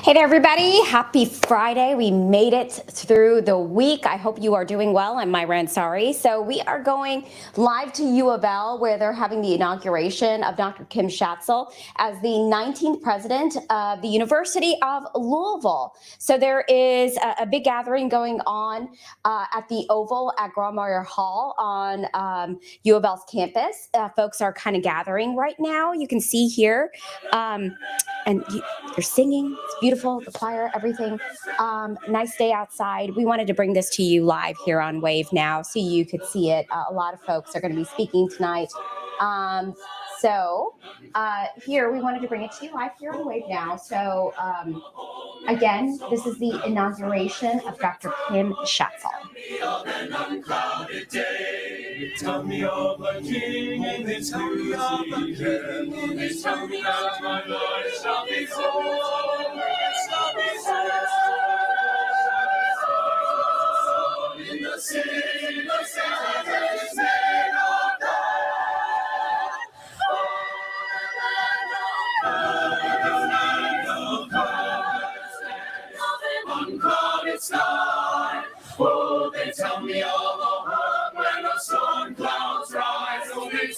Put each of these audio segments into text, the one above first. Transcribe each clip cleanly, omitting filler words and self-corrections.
Hey there, everybody. Happy Friday. We made it through the week. I hope you are doing well. I'm Myra Ansari. So we are going live to UofL, where they're having the inauguration of Dr. Kim Schatzel as the 19th president of the University of Louisville. So there is a big gathering going on at the Oval at Graumeyer Hall on UofL's campus. Folks are kind of gathering right now. You can see here. They're singing. It's beautiful, the choir, everything. Nice day outside. We wanted to bring this to you live here on Wave now so you could see it. A lot of folks are going to be speaking tonight. Here, we wanted to bring it to you live here on Wave now. So, again, this is the inauguration of Dr. Kim Schatzel. Tell me of the King and his beauty, tell me that my life shall be whole, in the city of Satan's name of God. Unclouded sky. Oh, they tell me of a hope when the storm clouds rise. Oh, they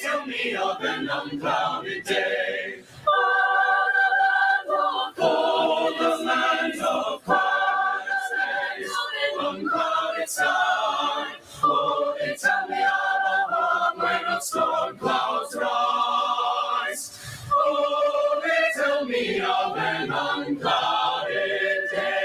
tell me of an unclouded day. Oh, the land of Christ, unclouded sky. Oh, they tell me of a hope when the storm clouds rise. Oh, they tell me of an unclouded day.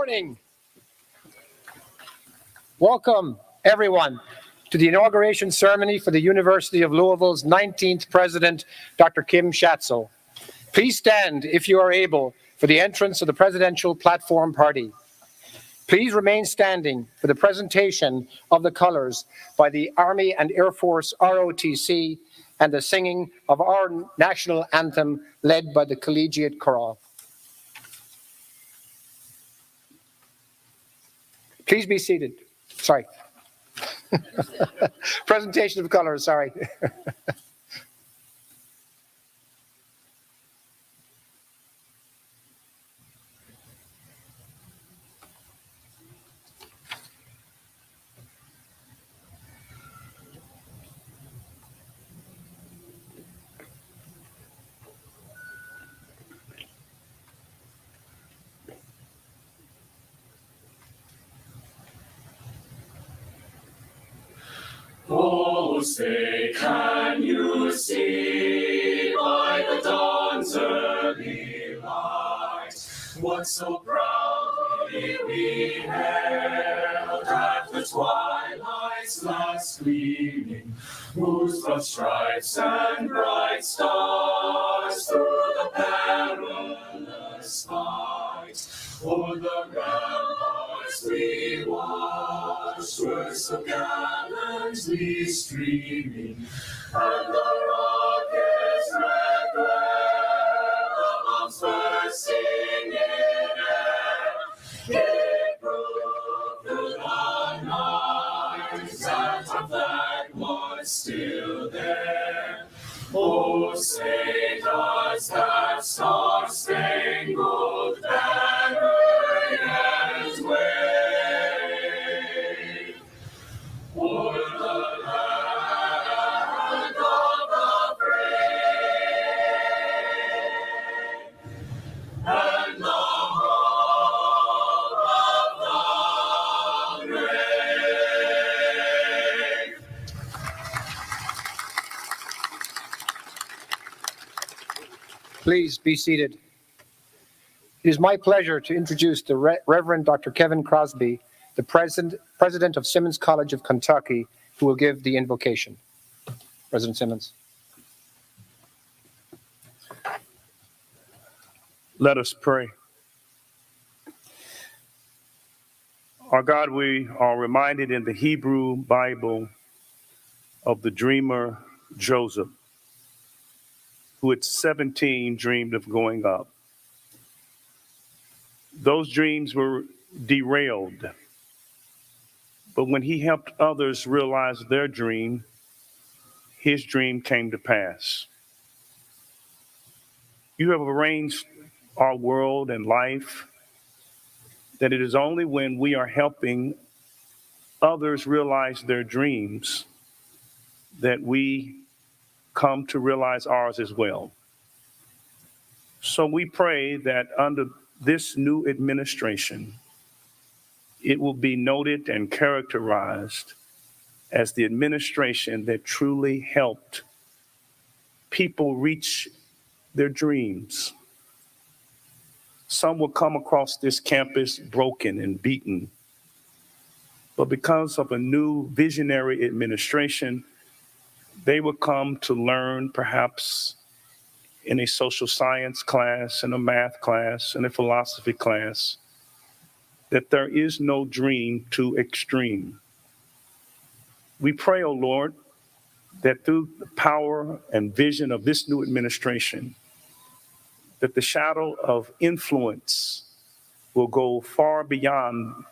morning. Welcome, everyone, to the inauguration ceremony for the University of Louisville's 19th president, Dr. Kim Schatzel. Please stand, if you are able, for the entrance of the presidential platform party. Please remain standing for the presentation of the colors by the Army and Air Force ROTC and the singing of our national anthem led by the Collegiate Chorale. Please be seated. Sorry. Presentation of colors, sorry. Oh, say, can you see by the dawn's early light what so proudly we hailed at the twilight's last gleaming, whose broad stripes and bright stars through the perilous fight o'er the ramparts we watched were so gallantly streaming, and the rocket's red glare, the bombs bursting in air, it broke through the night that our flag was still there. Oh, say does that star-spangled banner yet wave o'er the land of the brave and the home of the brave? Please be seated. It is my pleasure to introduce the Reverend Dr. Kevin Crosby, the President of Simmons College of Kentucky, who will give the invocation. President Simmons. Let us pray. Our God, we are reminded in the Hebrew Bible of the dreamer Joseph, who at 17 dreamed of going up. Those dreams were derailed, but when he helped others realize their dream, his dream came to pass. You have arranged our world and life that it is only when we are helping others realize their dreams that we come to realize ours as well. So we pray that under this new administration, it will be noted and characterized as the administration that truly helped people reach their dreams. Some will come across this campus broken and beaten, but because of a new visionary administration, they will come to learn perhaps in a social science class, in a math class, in a philosophy class, that there is no dream too extreme. We pray, O Lord, that through the power and vision of this new administration, that the shadow of influence will go far beyond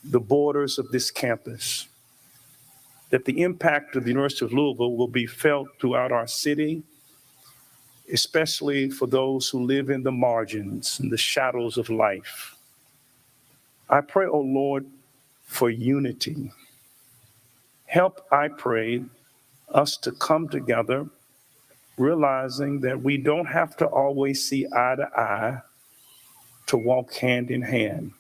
the borders of this campus, that the impact of the University of Louisville will be felt throughout our city, especially for those who live in the margins and the shadows of life. I pray, O Lord, for unity. Help, I pray, us to come together, realizing that we don't have to always see eye to eye to walk hand in hand.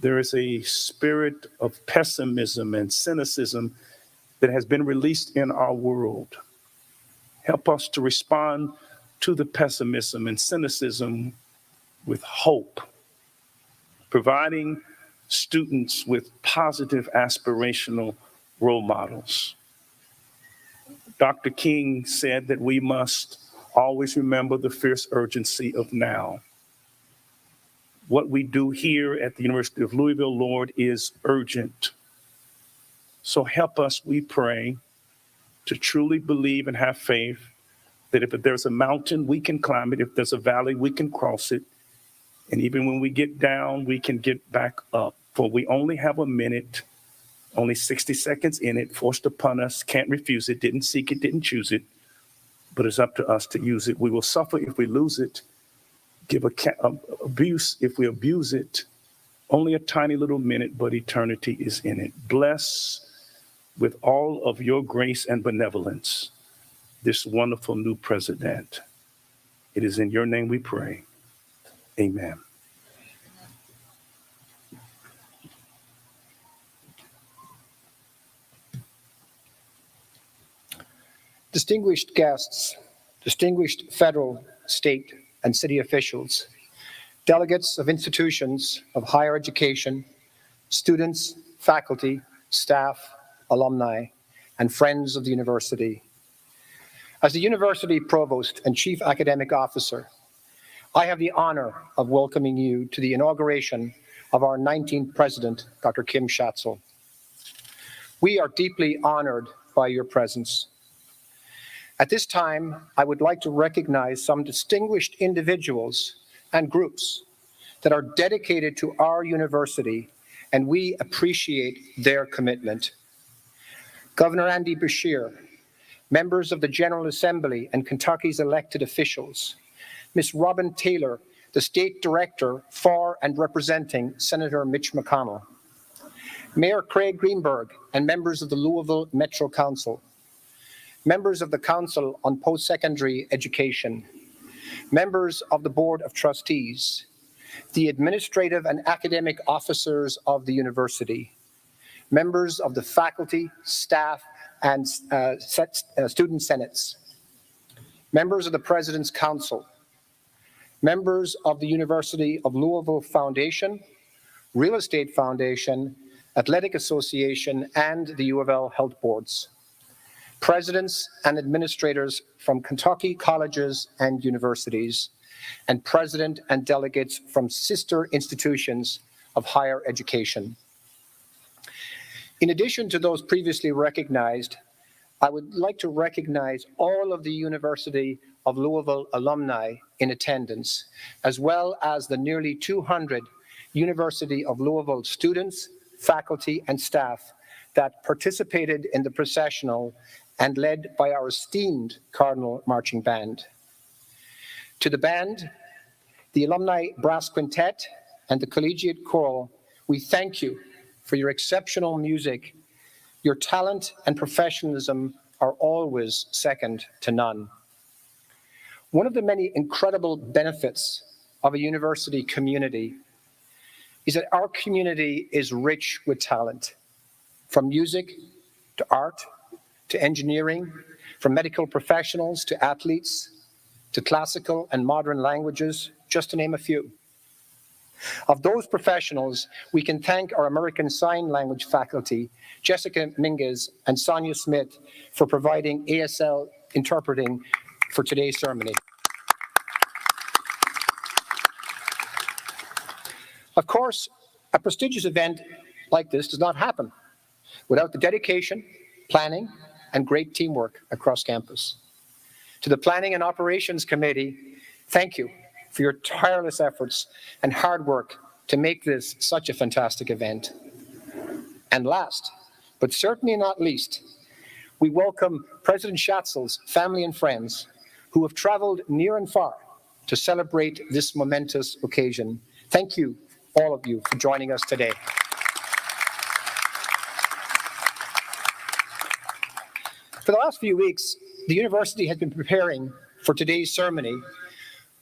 There is a spirit of pessimism and cynicism that has been released in our world. Help us to respond to the pessimism and cynicism with hope. providing students with positive aspirational role models. Dr. King said that we must always remember the fierce urgency of now. What we do here at the University of Louisville, Lord, is urgent. So help us, we pray, to truly believe and have faith that if there's a mountain, we can climb it. If there's a valley, we can cross it. And even when we get down, we can get back up. For we only have a minute, only 60 seconds in it, forced upon us, can't refuse it, didn't seek it, didn't choose it, but it's up to us to use it. We will suffer if we lose it, give abuse if we abuse it. Only a tiny little minute, but eternity is in it. Bless with all of your grace and benevolence this wonderful new president. It is in your name we pray. Amen. Distinguished guests, distinguished federal, state, and city officials, delegates of institutions of higher education, students, faculty, staff, alumni, and friends of the university. As the university provost and chief academic officer, I have the honor of welcoming you to the inauguration of our 19th president, Dr. Kim Schatzel. We are deeply honored by your presence. At this time, I would like to recognize some distinguished individuals and groups that are dedicated to our university, and we appreciate their commitment. Governor Andy Beshear, members of the General Assembly and Kentucky's elected officials, Ms. Robin Taylor, the State Director for and representing Senator Mitch McConnell, Mayor Craig Greenberg and members of the Louisville Metro Council, members of the Council on Post-Secondary Education, members of the Board of Trustees, the administrative and academic officers of the university, members of the faculty, staff, and student senates, members of the President's Council, members of the University of Louisville Foundation, Real Estate Foundation, Athletic Association, and the UofL Health Boards, presidents and administrators from Kentucky colleges and universities, and president and delegates from sister institutions of higher education. In addition to those previously recognized, I would like to recognize all of the University of Louisville alumni in attendance, as well as the nearly 200 University of Louisville students, faculty, and staff that participated in the processional and led by our esteemed Cardinal Marching Band. To the band, the Alumni Brass Quintet, and the Collegiate Choral, we thank you for your exceptional music. Your talent and professionalism are always second to none. One of the many incredible benefits of a university community is that our community is rich with talent, from music to art to engineering, from medical professionals to athletes to classical and modern languages, just to name a few. Of those professionals, we can thank our American Sign Language faculty, Jessica Minguez and Sonia Smith, for providing ASL interpreting for today's ceremony. Of course, a prestigious event like this does not happen without the dedication, planning, and great teamwork across campus. To the Planning and Operations Committee, thank you for your tireless efforts and hard work to make this such a fantastic event. And last, but certainly not least, we welcome President Schatzel's family and friends who have traveled near and far to celebrate this momentous occasion. Thank you, all of you, for joining us today. For the last few weeks, the university has been preparing for today's ceremony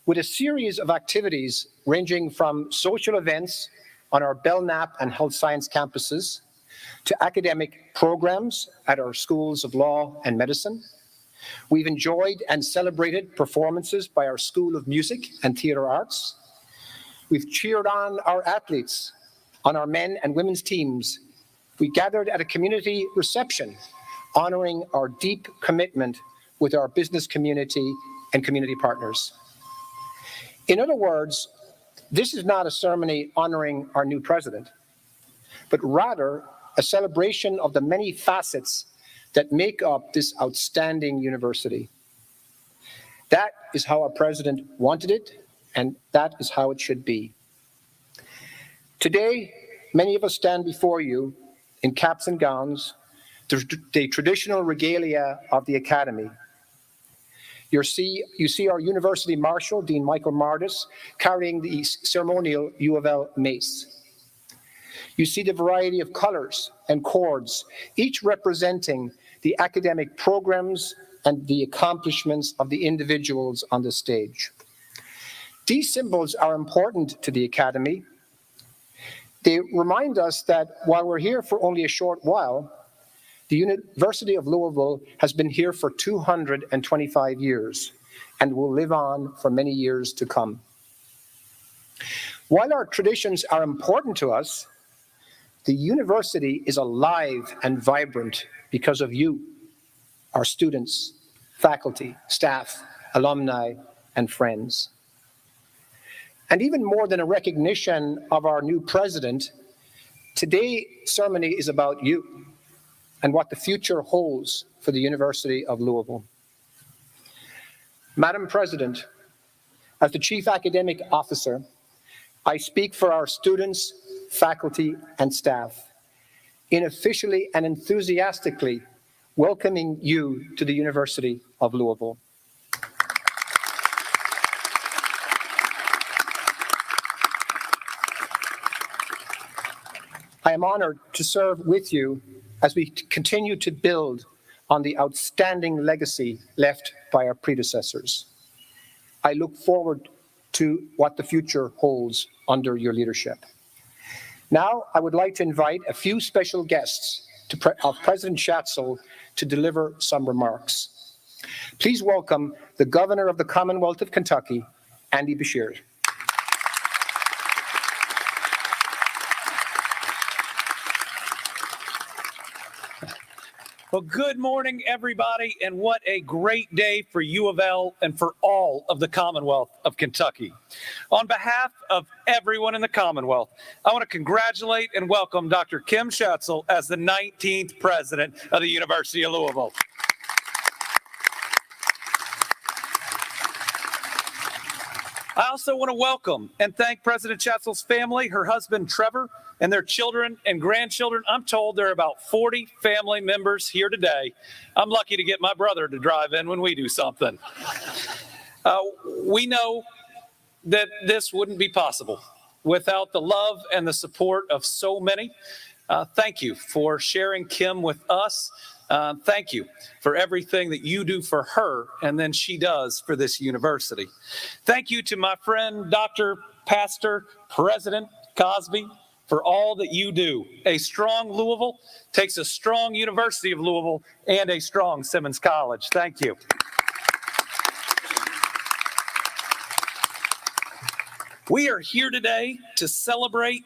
with a series of activities ranging from social events on our Belknap and Health Science campuses to academic programs at our schools of law and medicine. We've enjoyed and celebrated performances by our School of Music and Theatre Arts. We've cheered on our athletes, on our men and women's teams. We gathered at a community reception, honoring our deep commitment with our business community and community partners. In other words, this is not a ceremony honoring our new president, but rather a celebration of the many facets that make up this outstanding university. That is how our president wanted it, and that is how it should be. Today, many of us stand before you in caps and gowns, the traditional regalia of the Academy. You see our University Marshal, Dean Michael Mardis, carrying the ceremonial UofL mace. You see the variety of colors and cords, each representing the academic programs and the accomplishments of the individuals on the stage. These symbols are important to the Academy. They remind us that while we're here for only a short while, the University of Louisville has been here for 225 years and will live on for many years to come. While our traditions are important to us, the university is alive and vibrant because of you, our students, faculty, staff, alumni, and friends. And even more than a recognition of our new president, today's ceremony is about you and what the future holds for the University of Louisville. Madam President, as the Chief Academic Officer, I speak for our students, faculty, and staff in officially and enthusiastically welcoming you to the University of Louisville. I am honored to serve with you as we continue to build on the outstanding legacy left by our predecessors. I look forward to what the future holds under your leadership. Now, I would like to invite a few special guests of President Schatzel to deliver some remarks. Please welcome the Governor of the Commonwealth of Kentucky, Andy Beshear. Well, good morning, everybody, and what a great day for U of L and for all of the Commonwealth of Kentucky. On behalf of everyone in the Commonwealth, I want to congratulate and welcome Dr. Kim Schatzel as the 19th president of the University of Louisville. I also want to welcome and thank President Schatzel's family, her husband Trevor, and their children and grandchildren. I'm told there are about 40 family members here today. I'm lucky to get my brother to drive in when we do something. We know that this wouldn't be possible without the love and the support of so many. Thank you for sharing Kim with us. Thank you for everything that you do for her and then she does for this university. Thank you to my friend, Dr. Pastor, President Cosby, for all that you do. A strong Louisville takes a strong University of Louisville and a strong Simmons College. Thank you. We are here today to celebrate,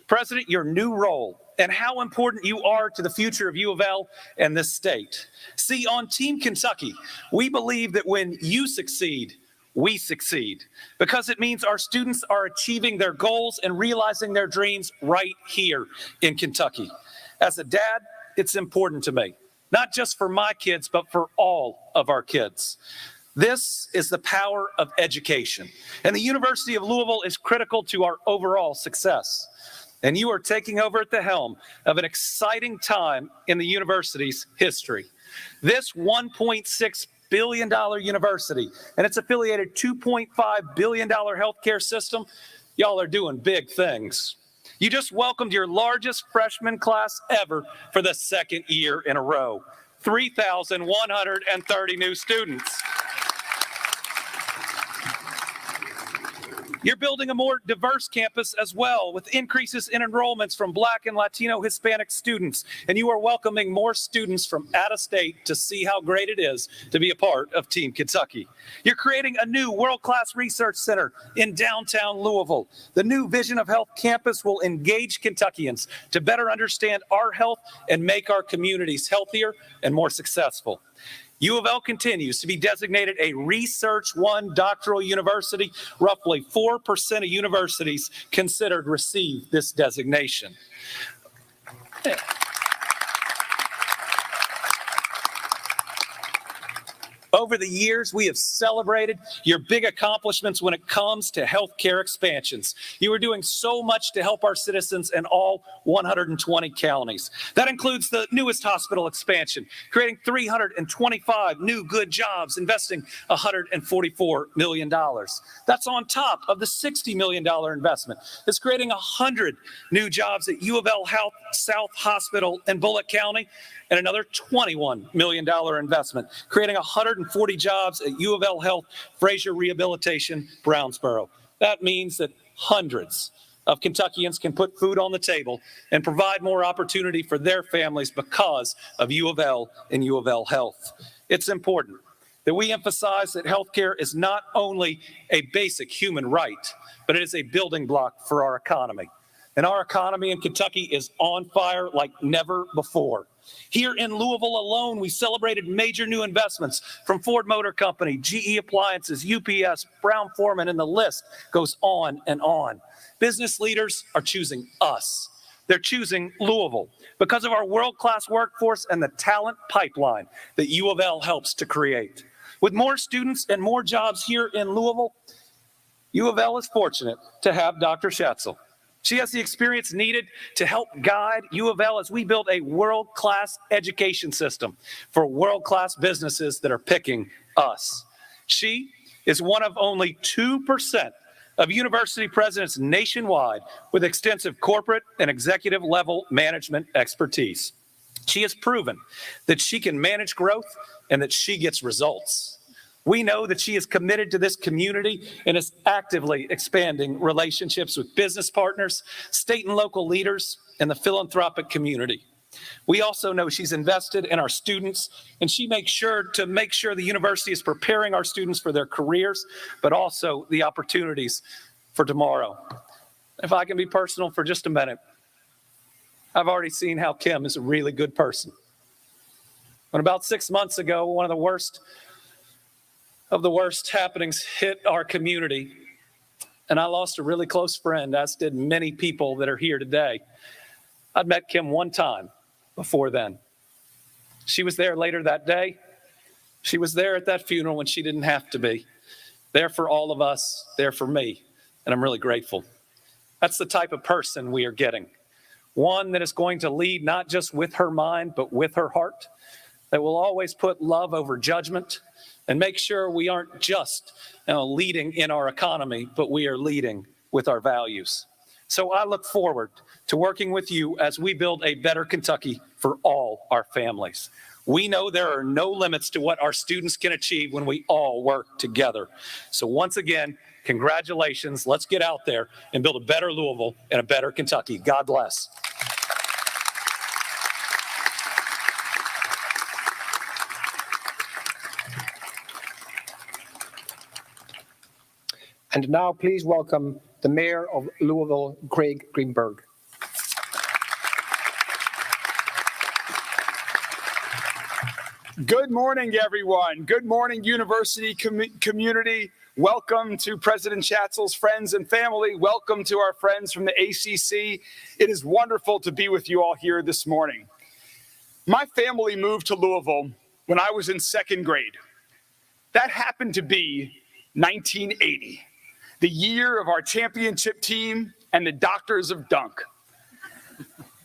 President, your new role and how important you are to the future of U of L and this state. See, on Team Kentucky, we believe that when you succeed, we succeed, because it means our students are achieving their goals and realizing their dreams right here in Kentucky. As a dad, it's important to me, not just for my kids, but for all of our kids. This is the power of education, and the University of Louisville is critical to our overall success. And you are taking over at the helm of an exciting time in the university's history. This $1.6 billion university and its affiliated $2.5 billion healthcare system, y'all are doing big things. You just welcomed your largest freshman class ever for the second year in a row, 3,130 new students. You're building a more diverse campus as well, with increases in enrollments from Black and Latino Hispanic students. And you are welcoming more students from out of state to see how great it is to be a part of Team Kentucky. You're creating a new world-class research center in downtown Louisville. The new Vision of Health campus will engage Kentuckians to better understand our health and make our communities healthier and more successful. U of L continues to be designated a Research One doctoral university. Roughly 4% of universities considered receive this designation. Over the years, we have celebrated your big accomplishments when it comes to healthcare expansions. You are doing so much to help our citizens in all 120 counties. That includes the newest hospital expansion, creating 325 new good jobs, investing $144 million. That's on top of the $60 million investment. It's creating 100 new jobs at U of L Health South Hospital in Bullitt County, and another $21 million investment, creating 140 jobs at U of L Health Fraser Rehabilitation, Brownsboro. That means that hundreds of Kentuckians can put food on the table and provide more opportunity for their families because of U of L and U of L Health. It's important that we emphasize that healthcare is not only a basic human right, but it is a building block for our economy. And our economy in Kentucky is on fire like never before. Here in Louisville alone, we celebrated major new investments from Ford Motor Company, GE Appliances, UPS, Brown-Forman, and the list goes on and on. Business leaders are choosing us. They're choosing Louisville because of our world-class workforce and the talent pipeline that U of L helps to create. With more students and more jobs here in Louisville, U of L is fortunate to have Dr. Schatzel. She has the experience needed to help guide U of L as we build a world-class education system for world-class businesses that are picking us. She is one of only 2% of university presidents nationwide with extensive corporate and executive level management expertise. She has proven that she can manage growth and that she gets results. We know that she is committed to this community and is actively expanding relationships with business partners, state and local leaders, and the philanthropic community. We also know she's invested in our students, and she makes sure the university is preparing our students for their careers, but also the opportunities for tomorrow. If I can be personal for just a minute, I've already seen how Kim is a really good person. When about 6 months ago, one of the worst happenings hit our community, and I lost a really close friend, as did many people that are here today. I'd met Kim one time before then. She was there later that day. She was there at that funeral when she didn't have to be. There for all of us, there for me, and I'm really grateful. That's the type of person we are getting. One that is going to lead not just with her mind, but with her heart, that will always put love over judgment, and make sure we aren't just leading in our economy, but we are leading with our values. So I look forward to working with you as we build a better Kentucky for all our families. We know there are no limits to what our students can achieve when we all work together. So once again, congratulations. Let's get out there and build a better Louisville and a better Kentucky. God bless. And now please welcome the Mayor of Louisville, Craig Greenberg. Good morning, everyone. Good morning, university community. Welcome to President Schatzel's friends and family. Welcome to our friends from the ACC. It is wonderful to be with you all here this morning. My family moved to Louisville when I was in second grade. That happened to be 1980. The year of our championship team and the Doctors of Dunk.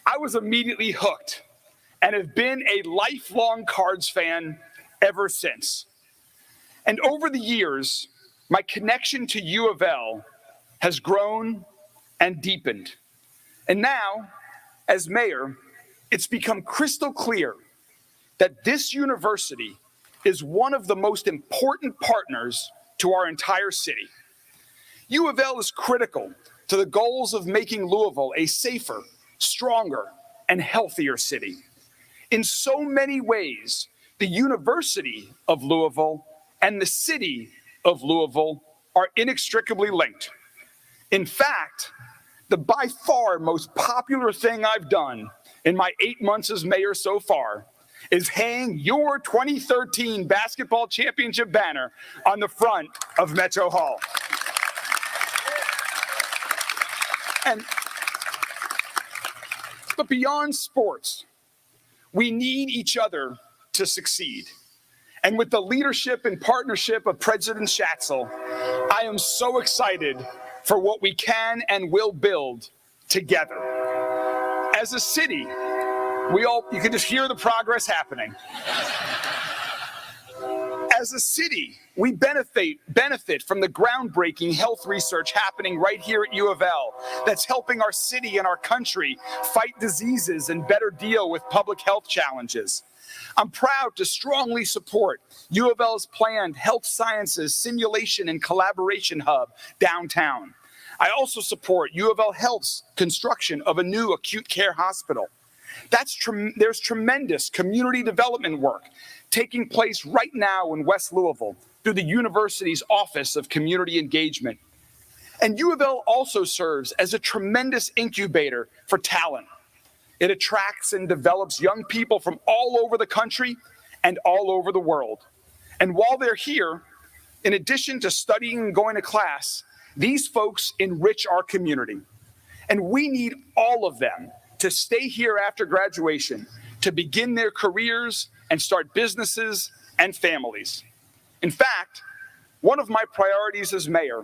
I was immediately hooked and have been a lifelong Cards fan ever since. And over the years, my connection to U of L has grown and deepened. And now, as mayor, it's become crystal clear that this university is one of the most important partners to our entire city. U of L is critical to the goals of making Louisville a safer, stronger, and healthier city. In so many ways, the University of Louisville and the city of Louisville are inextricably linked. In fact, the by far most popular thing I've done in my 8 months as mayor so far is hang your 2013 basketball championship banner on the front of Metro Hall. But beyond sports, we need each other to succeed. And with the leadership and partnership of President Schatzel, I am so excited for what we can and will build together. As a city, you can just hear the progress happening. As a city, we benefit from the groundbreaking health research happening right here at U of L that's helping our city and our country fight diseases and better deal with public health challenges. I'm proud to strongly support U of L's planned health sciences simulation and collaboration hub downtown. I also support U of L Health's construction of a new acute care hospital. There's tremendous community development work taking place right now in West Louisville through the university's Office of Community Engagement. And U of L also serves as a tremendous incubator for talent. It attracts and develops young people from all over the country and all over the world. And while they're here, in addition to studying and going to class, these folks enrich our community. And we need all of them to stay here after graduation, to begin their careers and start businesses and families. In fact, one of my priorities as mayor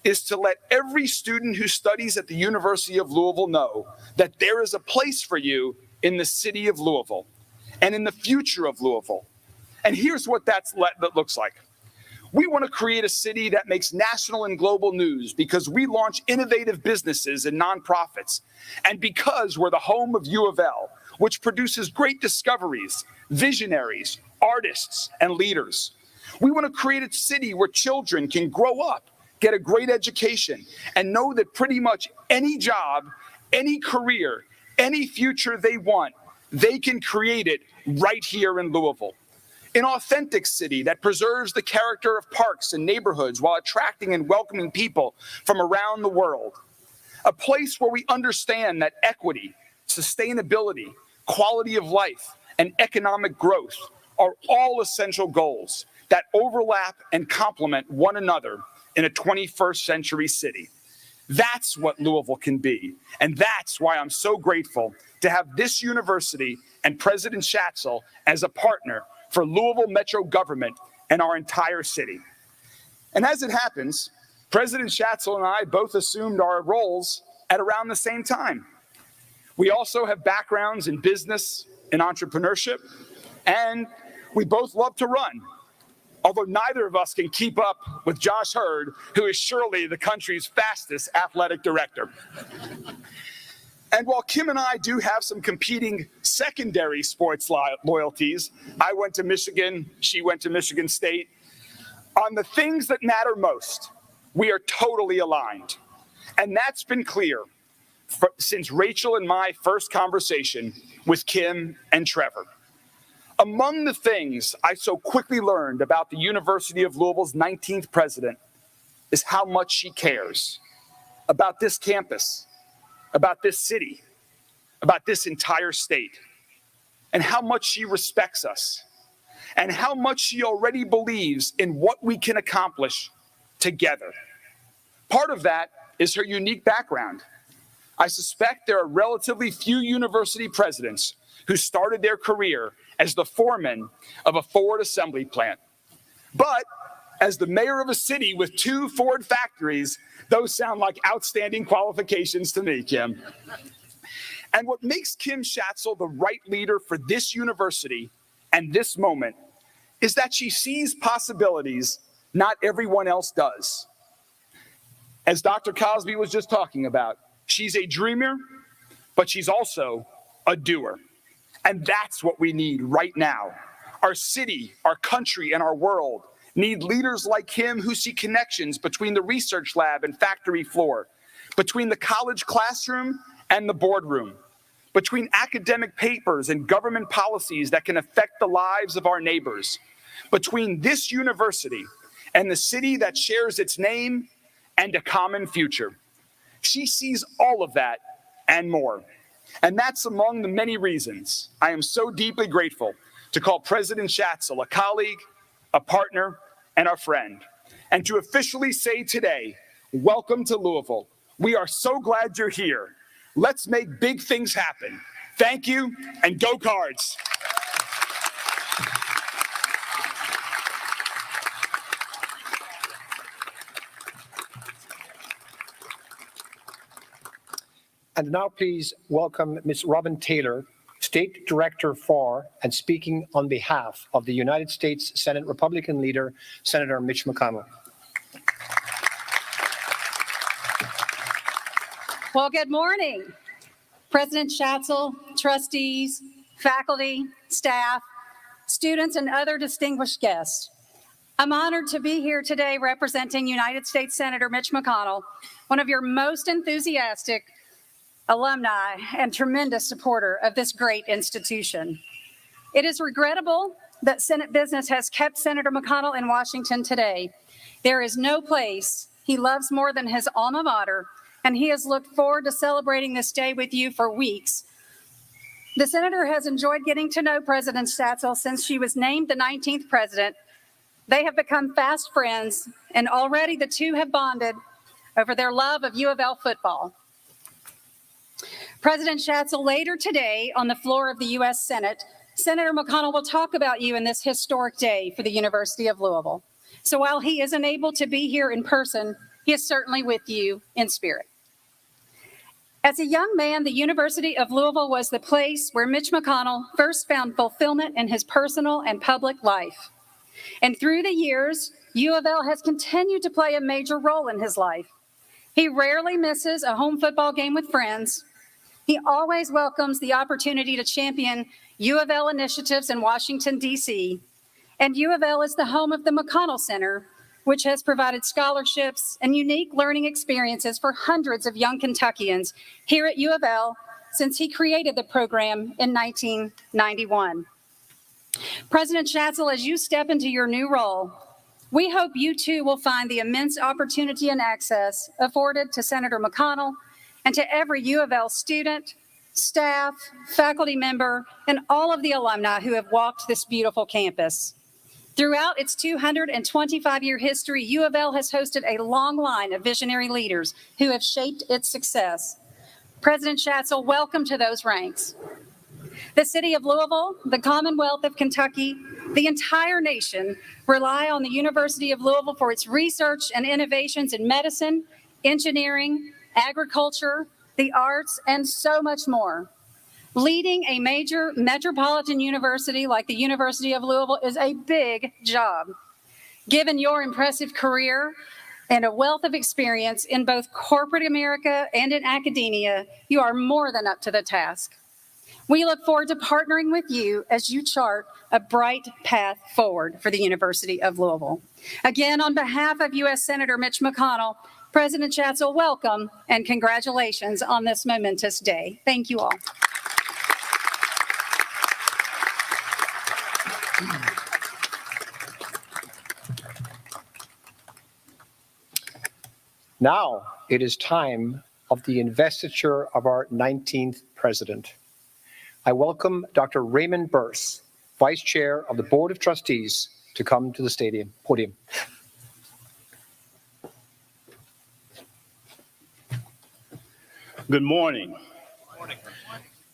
is to let every student who studies at the University of Louisville know that there is a place for you in the city of Louisville and in the future of Louisville. And here's what that looks like. We want to create a city that makes national and global news because we launch innovative businesses and nonprofits, and because we're the home of U of L, which produces great discoveries, visionaries, artists, and leaders. We want to create a city where children can grow up, get a great education, and know that pretty much any job, any career, any future they want, they can create it right here in Louisville. An authentic city that preserves the character of parks and neighborhoods while attracting and welcoming people from around the world. A place where we understand that equity, sustainability, quality of life, and economic growth are all essential goals that overlap and complement one another in a 21st century city. That's what Louisville can be. And that's why I'm so grateful to have this university and President Schatzel as a partner for Louisville Metro government and our entire city. And as it happens, President Schatzel and I both assumed our roles at around the same time. We also have backgrounds in business and entrepreneurship, and we both love to run, although neither of us can keep up with Josh Hurd, who is surely the country's fastest athletic director. And while Kim and I do have some competing secondary sports loyalties, I went to Michigan, she went to Michigan State, on the things that matter most, we are totally aligned. And that's been clear since Rachel and my first conversation with Kim and Trevor. Among the things I so quickly learned about the University of Louisville's 19th president is how much she cares about this campus, about this city, about this entire state, and how much she respects us, and how much she already believes in what we can accomplish together. Part of that is her unique background. I suspect there are relatively few university presidents who started their career as the foreman of a Ford assembly plant. But as the mayor of a city with 2 Ford factories, those sound like outstanding qualifications to me, Kim. And what makes Kim Schatzel the right leader for this university and this moment is that she sees possibilities not everyone else does. As Dr. Cosby was just talking about, she's a dreamer, but she's also a doer. And that's what we need right now. Our city, our country, and our world need leaders like him who see connections between the research lab and factory floor, between the college classroom and the boardroom, between academic papers and government policies that can affect the lives of our neighbors, between this university and the city that shares its name and a common future. She sees all of that and more. And that's among the many reasons I am so deeply grateful to call President Schatzel a colleague, a partner, and a friend, and to officially say today, welcome to Louisville. We are so glad you're here. Let's make big things happen. Thank you, and go Cards. And now please welcome Ms. Robin Taylor, State Director for and speaking on behalf of the United States Senate Republican leader, Senator Mitch McConnell. Well, good morning, President Schatzel, trustees, faculty, staff, students, and other distinguished guests. I'm honored to be here today representing United States Senator Mitch McConnell, one of your most enthusiastic alumni and tremendous supporter of this great institution. It is regrettable that Senate business has kept Senator McConnell in Washington today. There is no place he loves more than his alma mater, and he has looked forward to celebrating this day with you for weeks. The senator has enjoyed getting to know President Schatzel since she was named the 19th president. They have become fast friends, and already the two have bonded over their love of UofL football. President Schatzel, later today on the floor of the U.S. Senate, Senator McConnell will talk about you in this historic day for the University of Louisville. So while he isn't able to be here in person, he is certainly with you in spirit. As a young man, the University of Louisville was the place where Mitch McConnell first found fulfillment in his personal and public life. And through the years, UofL has continued to play a major role in his life. He rarely misses a home football game with friends. He always welcomes the opportunity to champion UofL initiatives in Washington, D.C. And UofL is the home of the McConnell Center, which has provided scholarships and unique learning experiences for hundreds of young Kentuckians here at UofL since he created the program in 1991. President Schatzel, as you step into your new role, we hope you too will find the immense opportunity and access afforded to Senator McConnell and to every UofL student, staff, faculty member, and all of the alumni who have walked this beautiful campus. Throughout its 225-year history, UofL has hosted a long line of visionary leaders who have shaped its success. President Schatzel, welcome to those ranks. The city of Louisville, the Commonwealth of Kentucky, the entire nation rely on the University of Louisville for its research and innovations in medicine, engineering, agriculture, the arts, and so much more. Leading a major metropolitan university like the University of Louisville is a big job. Given your impressive career and a wealth of experience in both corporate America and in academia, you are more than up to the task. We look forward to partnering with you as you chart a bright path forward for the University of Louisville. Again, on behalf of U.S. Senator Mitch McConnell, President Schatzel, welcome and congratulations on this momentous day. Thank you all. Now it is time of the investiture of our 19th president. I welcome Dr. Raymond Burse, Vice Chair of the Board of Trustees, to come to the podium. Good morning.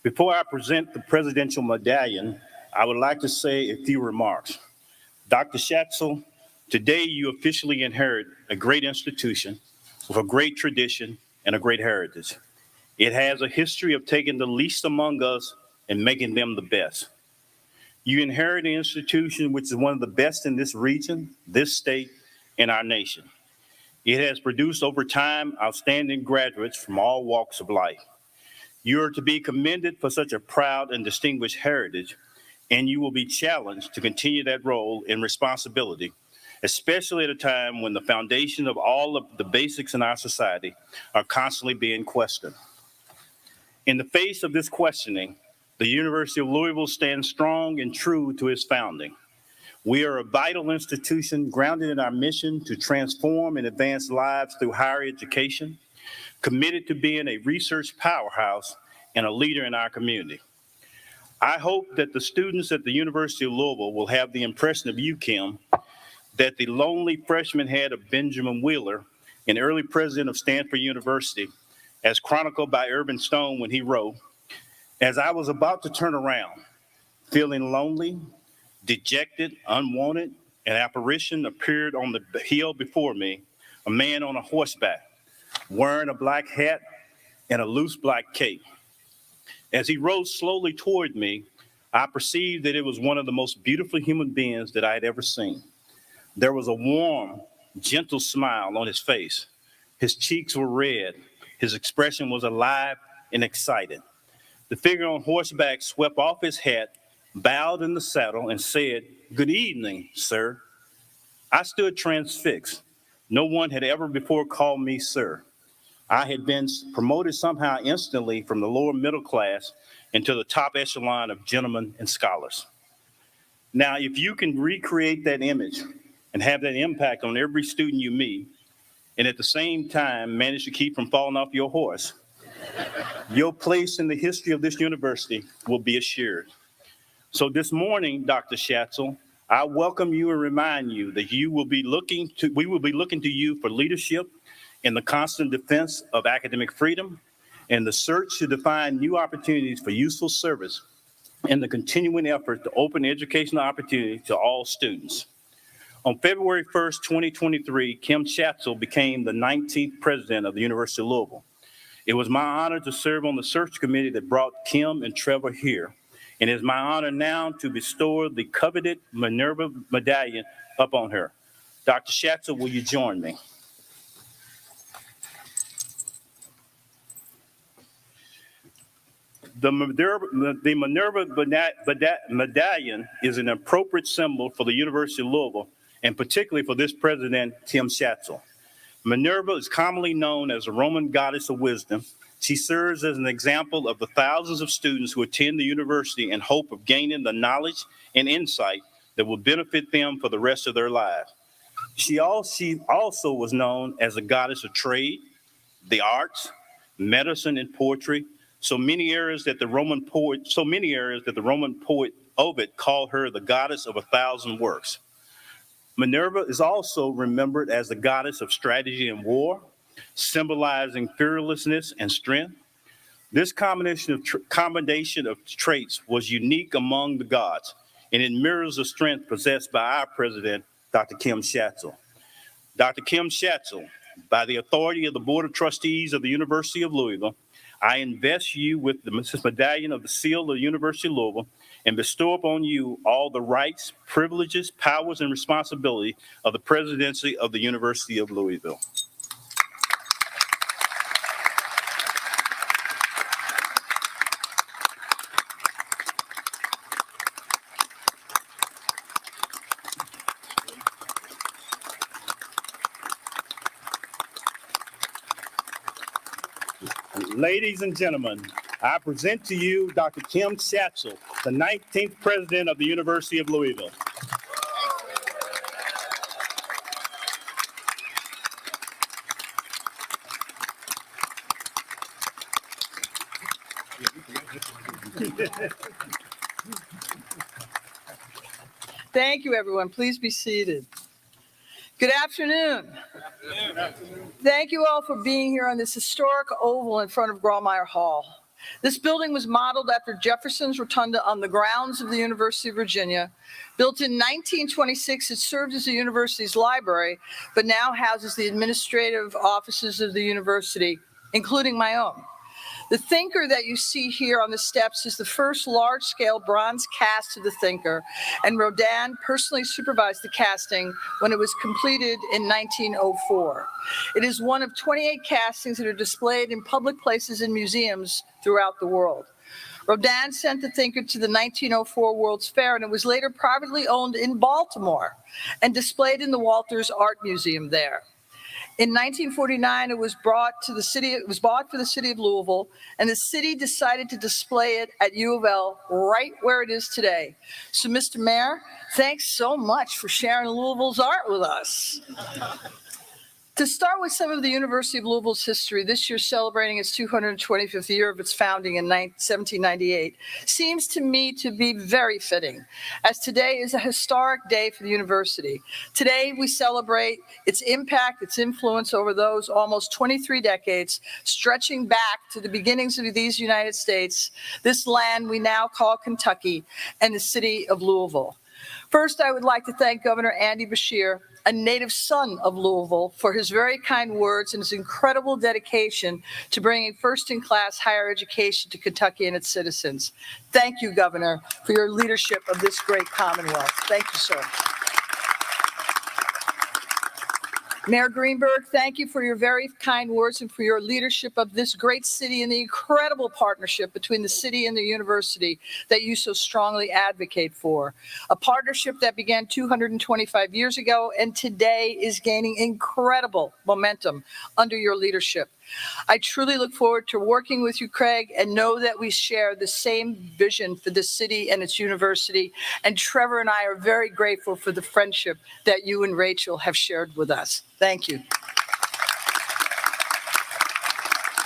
Before I present the presidential medallion, I would like to say a few remarks. Dr. Schatzel, today you officially inherit a great institution with a great tradition and a great heritage. It has a history of taking the least among us and making them the best. You inherit an institution which is one of the best in this region, this state, and our nation. It has produced over time outstanding graduates from all walks of life. You are to be commended for such a proud and distinguished heritage, and you will be challenged to continue that role and responsibility especially at a time when the foundation of all of the basics in our society are constantly being questioned. In the face of this questioning, the University of Louisville stands strong and true to its founding. We are a vital institution grounded in our mission to transform and advance lives through higher education, committed to being a research powerhouse and a leader in our community. I hope that the students at the University of Louisville will have the impression of you, Kim, that the lonely freshman had of Benjamin Wheeler, an early president of Stanford University, as chronicled by Irving Stone when he wrote, "As I was about to turn around, feeling lonely, dejected, unwanted, an apparition appeared on the hill before me, a man on a horseback, wearing a black hat and a loose black cape. As he rode slowly toward me, I perceived that it was one of the most beautiful human beings that I had ever seen. There was a warm, gentle smile on his face. His cheeks were red. His expression was alive and excited. The figure on horseback swept off his hat, bowed in the saddle, and said, 'Good evening, sir.' I stood transfixed. No one had ever before called me sir. I had been promoted somehow instantly from the lower middle class into the top echelon of gentlemen and scholars. Now, if you can recreate that image and have that impact on every student you meet, and at the same time manage to keep from falling off your horse, your place in the history of this university will be assured. So this morning, Dr. Schatzel, I welcome you and remind you that we will be looking to you for leadership in the constant defense of academic freedom and the search to define new opportunities for useful service and the continuing effort to open educational opportunity to all students. On February 1st, 2023, Kim Schatzel became the 19th president of the University of Louisville. It was my honor to serve on the search committee that brought Kim and Trevor here. And it is my honor now to bestow the coveted Minerva Medallion upon her. Dr. Schatzel, will you join me? The Minerva Medallion is an appropriate symbol for the University of Louisville, and particularly for this president, Kim Schatzel. Minerva is commonly known as the Roman goddess of wisdom. She serves as an example of the thousands of students who attend the university in hope of gaining the knowledge and insight that will benefit them for the rest of their lives. She also was known as the goddess of trade, the arts, medicine, and poetry. So many areas that the Roman poet Ovid called her the goddess of 1,000 works. Minerva is also remembered as the goddess of strategy and war, symbolizing fearlessness and strength. This combination of traits was unique among the gods, and it mirrors the strength possessed by our president, Dr. Kim Schatzel. Dr. Kim Schatzel, by the authority of the Board of Trustees of the University of Louisville, I invest you with the medallion of the seal of the University of Louisville and bestow upon you all the rights, privileges, powers, and responsibility of the presidency of the University of Louisville. Ladies and gentlemen, I present to you Dr. Kim Schatzel, the 19th president of the University of Louisville. Thank you, everyone. Please be seated. Good afternoon. Thank you all for being here on this historic oval in front of Grawemeyer Hall. This building was modeled after Jefferson's Rotunda on the grounds of the University of Virginia. Built in 1926, it served as the university's library, but now houses the administrative offices of the university, including my own. The Thinker that you see here on the steps is the first large-scale bronze cast of the Thinker, and Rodin personally supervised the casting when it was completed in 1904. It is one of 28 castings that are displayed in public places and museums throughout the world. Rodin sent the thinker to the 1904 World's Fair, and it was later privately owned in Baltimore and displayed in the Walters Art Museum there. In 1949, it was bought for the city of Louisville, and the city decided to display it at U of L right where it is today. So, Mr. Mayor, thanks so much for sharing Louisville's art with us. To start with some of the University of Louisville's history, this year celebrating its 225th year of its founding in 1798, seems to me to be very fitting, as today is a historic day for the university. Today we celebrate its impact, its influence over those almost 23 decades, stretching back to the beginnings of these United States, this land we now call Kentucky, and the city of Louisville. First, I would like to thank Governor Andy Beshear, a native son of Louisville, for his very kind words and his incredible dedication to bringing first-in-class higher education to Kentucky and its citizens. Thank you, Governor, for your leadership of this great Commonwealth. Thank you, sir. Mayor Greenberg, thank you for your very kind words and for your leadership of this great city and the incredible partnership between the city and the university that you so strongly advocate for. A partnership that began 225 years ago and today is gaining incredible momentum under your leadership. I truly look forward to working with you, Craig, and know that we share the same vision for the city and its university. And Trevor and I are very grateful for the friendship that you and Rachel have shared with us. Thank you.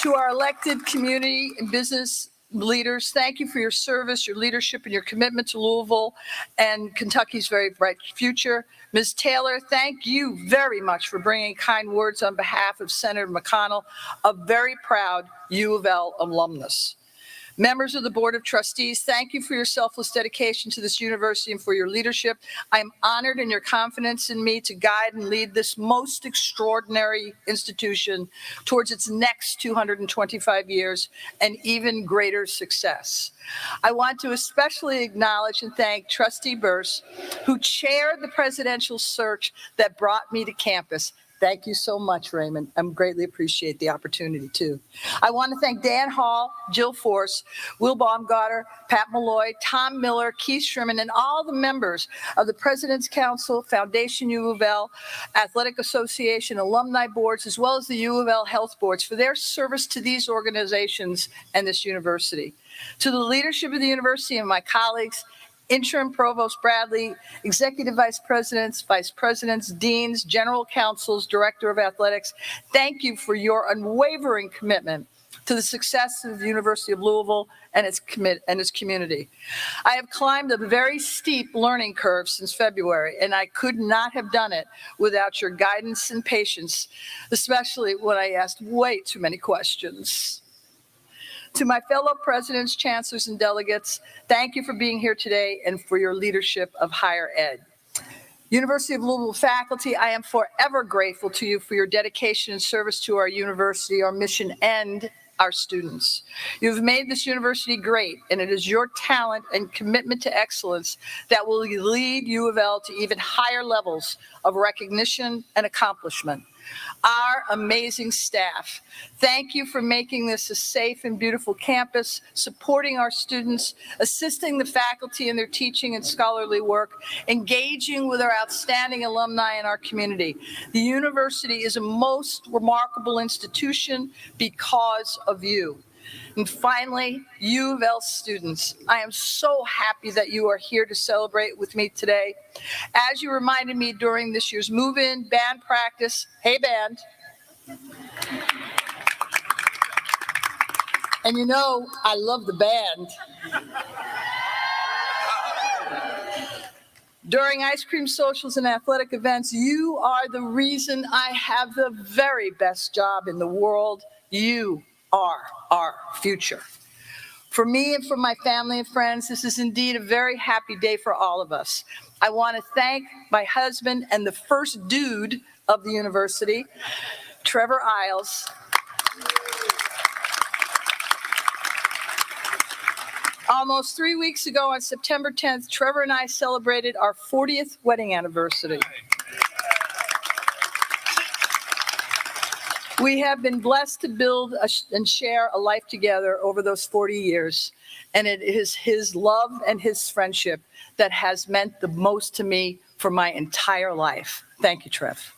To our elected community and business leaders, thank you for your service, your leadership, and your commitment to Louisville and Kentucky's very bright future. Ms. Taylor, thank you very much for bringing kind words on behalf of Senator McConnell, a very proud U of L alumnus. Members of the Board of Trustees, thank you for your selfless dedication to this university and for your leadership. I am honored in your confidence in me to guide and lead this most extraordinary institution towards its next 225 years and even greater success. I want to especially acknowledge and thank Trustee Burse, who chaired the presidential search that brought me to campus. Thank you so much, Raymond. I greatly appreciate the opportunity, too. I want to thank Dan Hall, Jill Force, Will Baumgarter, Pat Malloy, Tom Miller, Keith Sherman, and all the members of the President's Council, Foundation U of L, Athletic Association, alumni boards, as well as the U of L health boards for their service to these organizations and this university. To the leadership of the university and my colleagues, Interim Provost Bradley, Executive Vice Presidents, Deans, General Counsels, Director of Athletics, thank you for your unwavering commitment to the success of the University of Louisville and its community. I have climbed a very steep learning curve since February, and I could not have done it without your guidance and patience, especially when I asked way too many questions. To my fellow presidents, chancellors, and delegates, thank you for being here today and for your leadership of higher ed. University of Louisville faculty, I am forever grateful to you for your dedication and service to our university, our mission, and our students. You've made this university great, and it is your talent and commitment to excellence that will lead U of L to even higher levels of recognition and accomplishment. Our amazing staff, thank you for making this a safe and beautiful campus, supporting our students, assisting the faculty in their teaching and scholarly work, engaging with our outstanding alumni in our community. The university is a most remarkable institution because of you. And finally, U of L students, I am so happy that you are here to celebrate with me today. As you reminded me during this year's move-in band practice, hey band. And you know, I love the band. During ice cream socials and athletic events, you are the reason I have the very best job in the world. You are our future. For me and for my family and friends, this is indeed a very happy day for all of us. I want to thank my husband and the first dude of the university, Trevor Isles. Almost 3 weeks ago on September 10th, Trevor and I celebrated our 40th wedding anniversary. We have been blessed to build and share a life together over those 40 years, and it is his love and his friendship that has meant the most to me for my entire life. Thank you, Trev.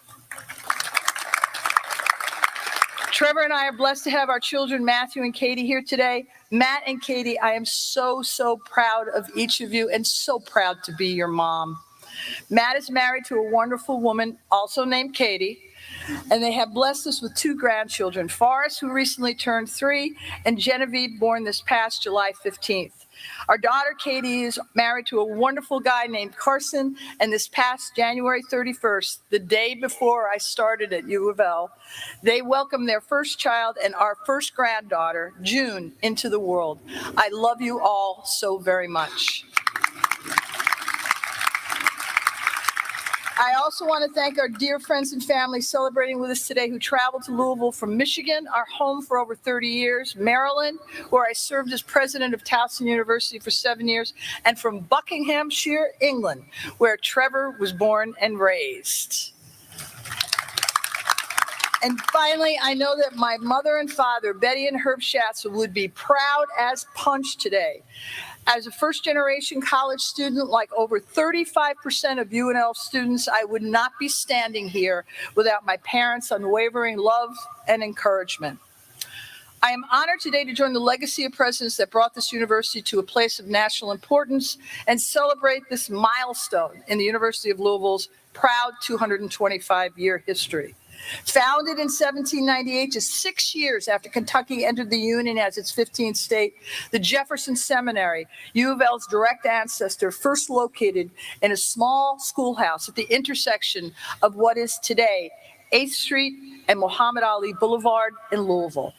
Trevor and I are blessed to have our children, Matthew and Katie, here today. Matt and Katie, I am so, so proud of each of you and so proud to be your mom. Matt is married to a wonderful woman, also named Katie, and they have blessed us with 2 grandchildren, Forrest, who recently turned 3, and Genevieve, born this past July 15th. Our daughter, Katie, is married to a wonderful guy named Carson, and this past January 31st, the day before I started at UofL, they welcomed their first child and our first granddaughter, June, into the world. I love you all so very much. I also want to thank our dear friends and family celebrating with us today who traveled to Louisville from Michigan, our home for over 30 years, Maryland, where I served as president of Towson University for 7 years, and from Buckinghamshire, England, where Trevor was born and raised. And finally, I know that my mother and father, Betty and Herb Schatzel, would be proud as punch today. As a first-generation college student, like over 35% of UNL students, I would not be standing here without my parents' unwavering love and encouragement. I am honored today to join the legacy of presidents that brought this university to a place of national importance and celebrate this milestone in the University of Louisville's proud 225-year history. Founded in 1798, just 6 years after Kentucky entered the Union as its 15th state, the Jefferson Seminary, UofL's direct ancestor, first located in a small schoolhouse at the intersection of what is today 8th Street and Muhammad Ali Boulevard in Louisville.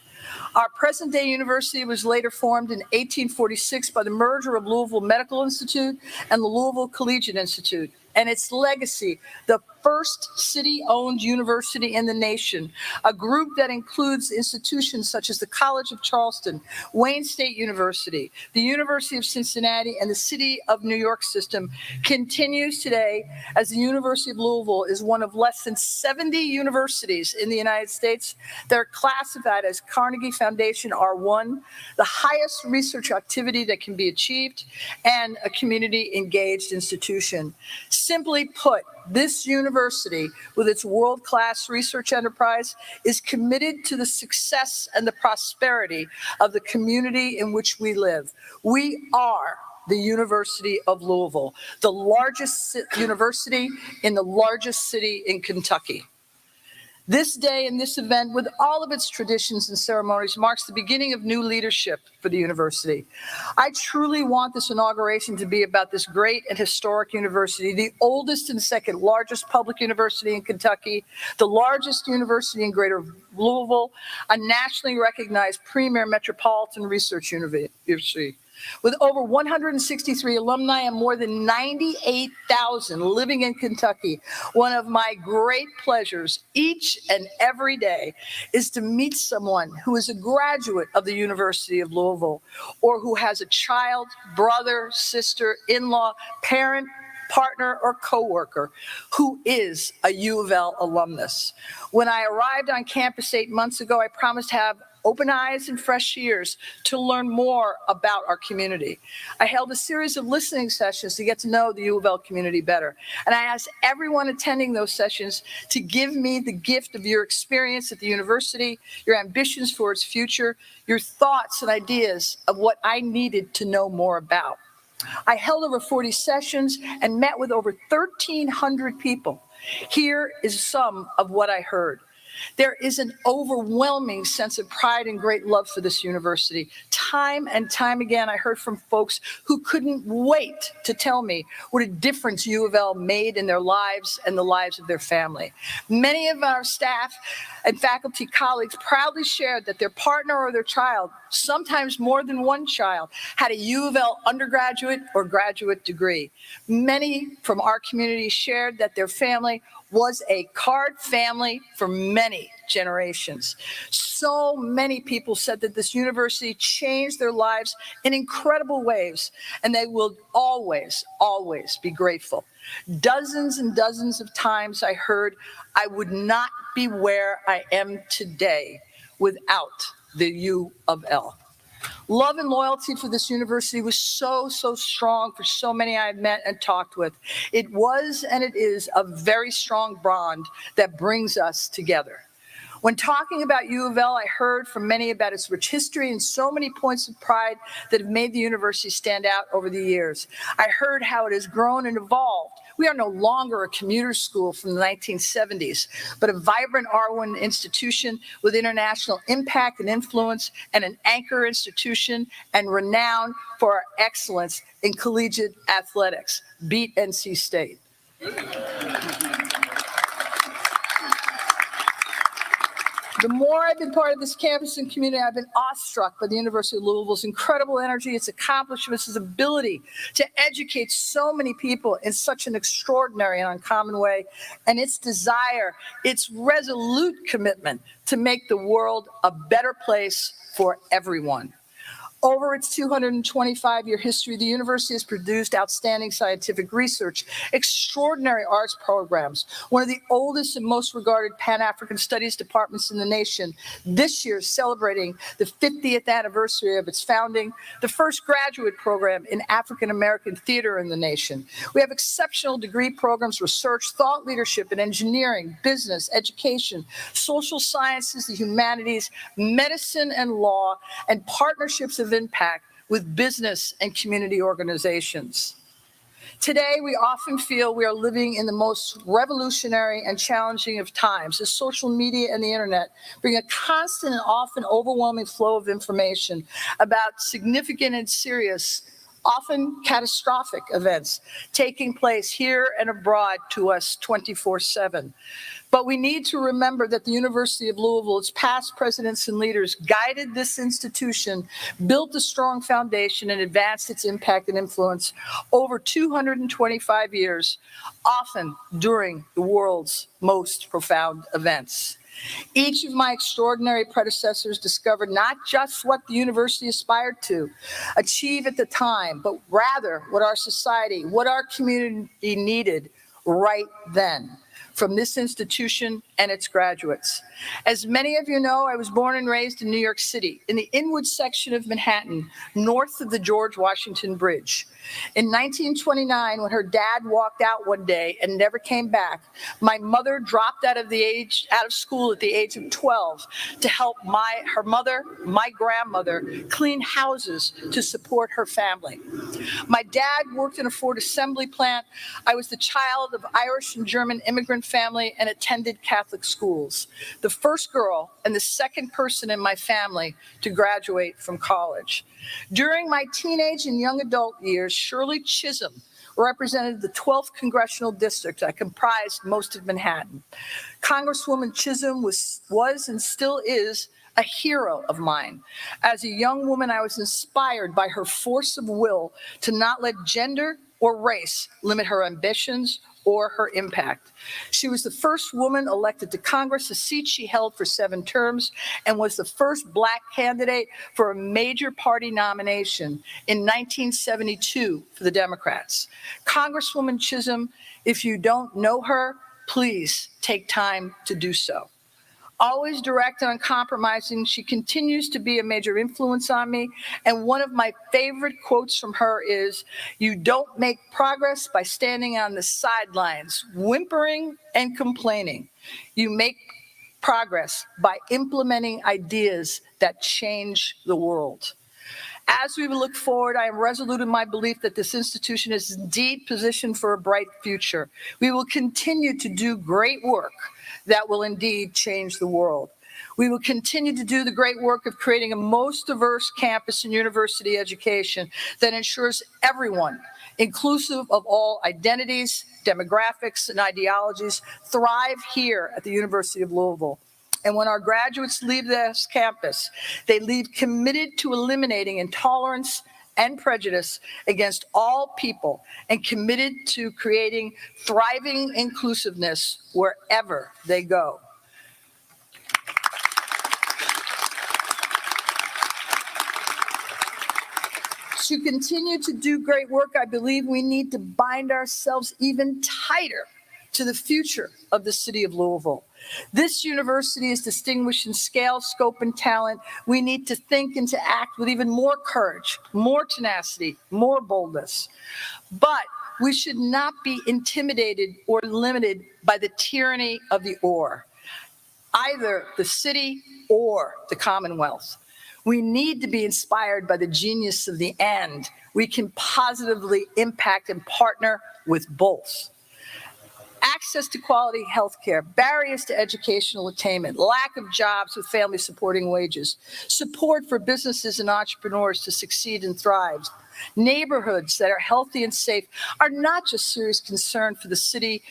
Our present-day university was later formed in 1846 by the merger of Louisville Medical Institute and the Louisville Collegiate Institute, and its legacy, the first city-owned university in the nation, a group that includes institutions such as the College of Charleston, Wayne State University, the University of Cincinnati, and the City of New York system, continues today as the University of Louisville is one of less than 70 universities in the United States that are classified as Carnegie Foundation R1, the highest research activity that can be achieved, and a community-engaged institution. Simply put, this university, with its world-class research enterprise, is committed to the success and the prosperity of the community in which we live. We are the University of Louisville, the largest university in the largest city in Kentucky. This day and this event, with all of its traditions and ceremonies, marks the beginning of new leadership for the university. I truly want this inauguration to be about this great and historic university, the oldest and second largest public university in Kentucky, the largest university in Greater Louisville, a nationally recognized premier metropolitan research university. With over 163 alumni and more than 98,000 living in Kentucky, one of my great pleasures each and every day is to meet someone who is a graduate of the University of Louisville or who has a child, brother, sister, in-law, parent, partner, or coworker who is a U of L alumnus. When I arrived on campus 8 months ago, I promised to have open eyes and fresh ears to learn more about our community. I held a series of listening sessions to get to know the U of L community better. And I asked everyone attending those sessions to give me the gift of your experience at the university, your ambitions for its future, your thoughts and ideas of what I needed to know more about. I held over 40 sessions and met with over 1,300 people. Here is some of what I heard. There is an overwhelming sense of pride and great love for this university. Time and time again, I heard from folks who couldn't wait to tell me what a difference U of L made in their lives and the lives of their family. Many of our staff and faculty colleagues proudly shared that their partner or their child, sometimes more than one child, had a U of L undergraduate or graduate degree. Many from our community shared that their family was a card family for many many generations. So many people said that this university changed their lives in incredible ways, and they will always, always be grateful. Dozens and dozens of times I heard, I would not be where I am today without the U of L. Love and loyalty for this university was so strong for so many I've met and talked with. It was and it is a very strong bond that brings us together. When talking about U of L, I heard from many about its rich history and so many points of pride that have made the university stand out over the years. I heard how it has grown and evolved. We are no longer a commuter school from the 1970s, but a vibrant R1 institution with international impact and influence, and an anchor institution and renowned for our excellence in collegiate athletics. Beat NC State. The more I've been part of this campus and community, I've been awestruck by the University of Louisville's incredible energy, its accomplishments, its ability to educate so many people in such an extraordinary and uncommon way, and its desire, its resolute commitment to make the world a better place for everyone. Over its 225-year history, the university has produced outstanding scientific research, extraordinary arts programs, one of the oldest and most regarded Pan-African studies departments in the nation, this year celebrating the 50th anniversary of its founding, the first graduate program in African-American theater in the nation. We have exceptional degree programs, research, thought leadership in engineering, business, education, social sciences, the humanities, medicine and law, and partnerships of impact with business and community organizations. Today, we often feel we are living in the most revolutionary and challenging of times, as social media and the internet bring a constant and often overwhelming flow of information about significant and serious, often catastrophic events taking place here and abroad to us 24/7. But we need to remember that the University of Louisville, its past presidents and leaders, guided this institution, built a strong foundation, and advanced its impact and influence over 225 years, often during the world's most profound events. Each of my extraordinary predecessors discovered not just what the university aspired to achieve at the time, but rather what our society, what our community needed right then from this institution and its graduates. As many of you know, I was born and raised in New York City, in the Inwood section of Manhattan, north of the George Washington Bridge. In 1929, when her dad walked out one day and never came back, my mother dropped out of school at the age of 12 to help her mother, my grandmother, clean houses to support her family. My dad worked in a Ford assembly plant. I was the child of Irish and German immigrant family and attended Catholic schools, the first girl and the second person in my family to graduate from college. During my teenage and young adult years, Shirley Chisholm represented the 12th congressional district that comprised most of Manhattan. Congresswoman Chisholm was and still is a hero of mine. As a young woman, I was inspired by her force of will to not let gender or race limit her ambitions or her impact. She was the first woman elected to Congress, a seat she held for 7 terms, and was the first Black candidate for a major party nomination in 1972 for the Democrats. Congresswoman Chisholm, if you don't know her, please take time to do so. Always direct and uncompromising, she continues to be a major influence on me. And one of my favorite quotes from her is, "You don't make progress by standing on the sidelines, whimpering and complaining. You make progress by implementing ideas that change the world." As we look forward, I am resolute in my belief that this institution is indeed positioned for a bright future. We will continue to do great work that will indeed change the world. We will continue to do the great work of creating a most diverse campus and university education that ensures everyone, inclusive of all identities, demographics, and ideologies, thrive here at the University of Louisville. And when our graduates leave this campus, they leave committed to eliminating intolerance and prejudice against all people and committed to creating thriving inclusiveness wherever they go. To continue to do great work, I believe we need to bind ourselves even tighter to the future of the city of Louisville. This university is distinguished in scale, scope, and talent. We need to think and to act with even more courage, more tenacity, more boldness. But we should not be intimidated or limited by the tyranny of the or, either the city or the Commonwealth. We need to be inspired by the genius of the and. We can positively impact and partner with both. Access to quality health care, barriers to educational attainment, lack of jobs with family supporting wages, support for businesses and entrepreneurs to succeed and thrive, neighborhoods that are healthy and safe are not just serious concern for the city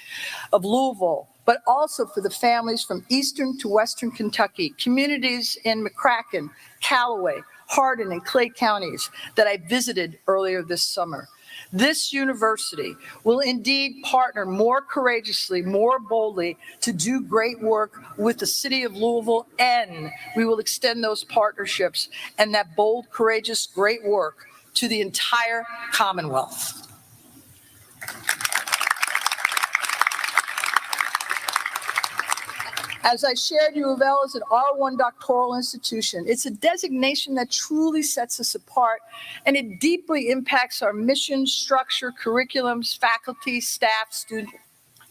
of Louisville, but also for the families from eastern to western Kentucky, communities in McCracken, Callaway, Hardin, and Clay counties that I visited earlier this summer. This university will indeed partner more courageously, more boldly to do great work with the city of Louisville, and we will extend those partnerships and that bold, courageous, great work to the entire Commonwealth. As I shared, UofL is an R1 doctoral institution. It's a designation that truly sets us apart, and it deeply impacts our mission, structure, curriculums, faculty, staff, students,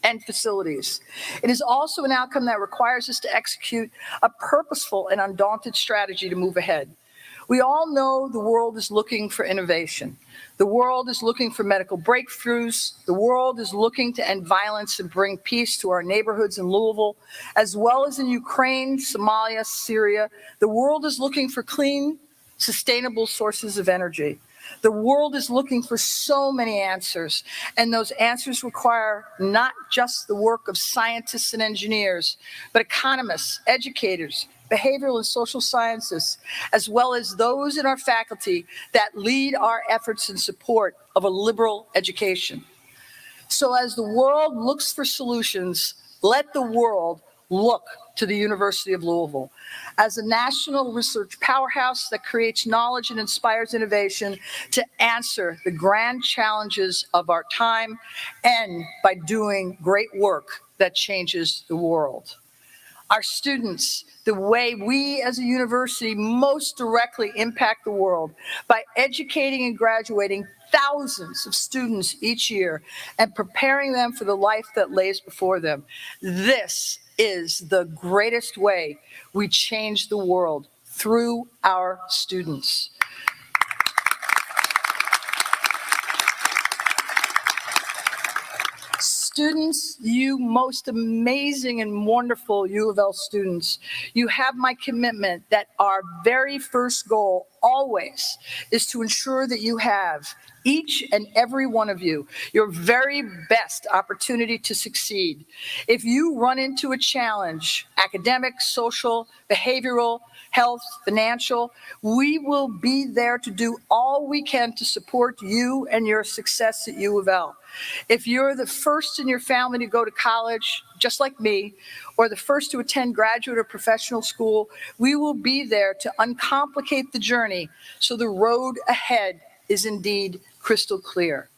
and facilities. It is also an outcome that requires us to execute a purposeful and undaunted strategy to move ahead. We all know the world is looking for innovation. The world is looking for medical breakthroughs. The world is looking to end violence and bring peace to our neighborhoods in Louisville, as well as in Ukraine, Somalia, Syria. The world is looking for clean, sustainable sources of energy. The world is looking for so many answers, and those answers require not just the work of scientists and engineers, but economists, educators, behavioral and social sciences, as well as those in our faculty that lead our efforts in support of a liberal education. So as the world looks for solutions, let the world look to the University of Louisville as a national research powerhouse that creates knowledge and inspires innovation to answer the grand challenges of our time, and by doing great work that changes the world. Our students, the way we as a university most directly impact the world by educating and graduating thousands of students each year and preparing them for the life that lays before them. This is the greatest way we change the world, through our students. Students, you most amazing and wonderful UofL students, you have my commitment that our very first goal always is to ensure that you have, each and every one of you, your very best opportunity to succeed. If you run into a challenge, academic, social, behavioral, health, financial, we will be there to do all we can to support you and your success at UofL. If you're the first in your family to go to college, just like me, or the first to attend graduate or professional school, we will be there to uncomplicate the journey so the road ahead is indeed crystal clear.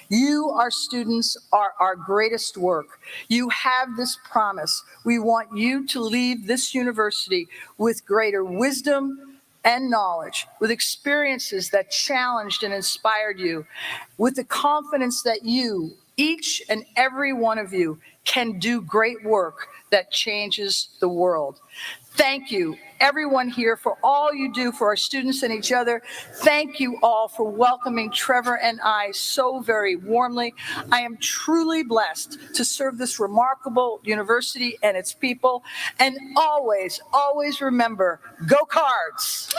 You, our students, are our greatest work. You have this promise. We want you to leave this university with greater wisdom and knowledge, with experiences that challenged and inspired you, with the confidence that you, each and every one of you, can do great work that changes the world. Thank you, everyone here, for all you do for our students and each other. Thank you all for welcoming Trevor and I so very warmly. I am truly blessed to serve this remarkable university and its people. And always, always remember, go Cards!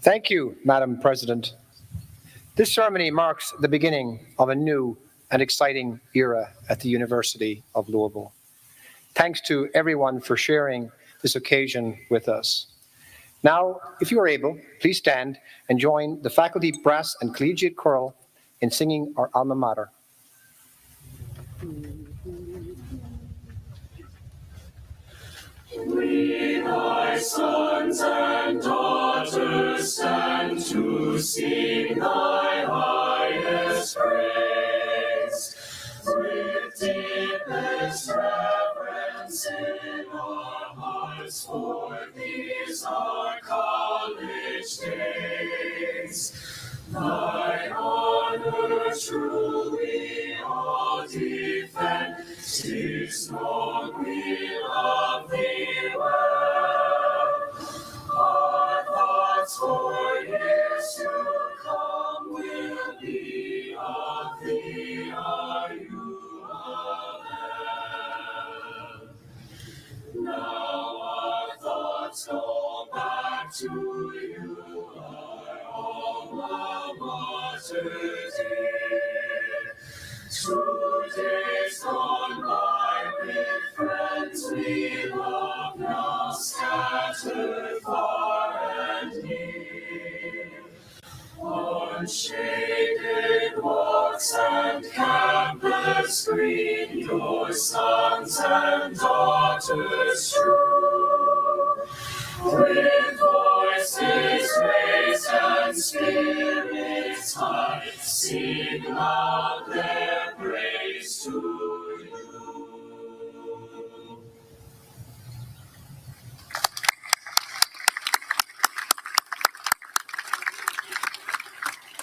Thank you, Madam President. This ceremony marks the beginning of a new and exciting era at the University of Louisville. Thanks to everyone for sharing this occasion with us. Now, if you are able, please stand and join the faculty brass and collegiate choral in singing our alma mater. We, thy sons and daughters, stand to sing thy highest praise. With deepest reverence in our hearts, for these our college days. Thy honor true we all defend, 'tis known we love thee well. Our thoughts for years to come will be of thee, our UofL. Now our thoughts go back to you, our alma mater dear. 2 days gone by with friends we love, now scattered far and near. On shaded walks and campus green, your sons and daughters true, with voices raised and spirits high, sing loud their praise to you.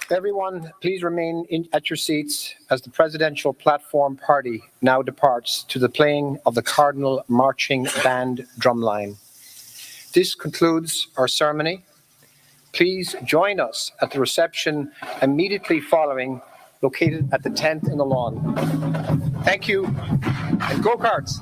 Everyone, please remain at your seats as the presidential platform party now departs to the playing of the Cardinal Marching Band drumline. This concludes our ceremony. Please join us at the reception immediately following, located at the tent in the lawn. Thank you, and go Cards!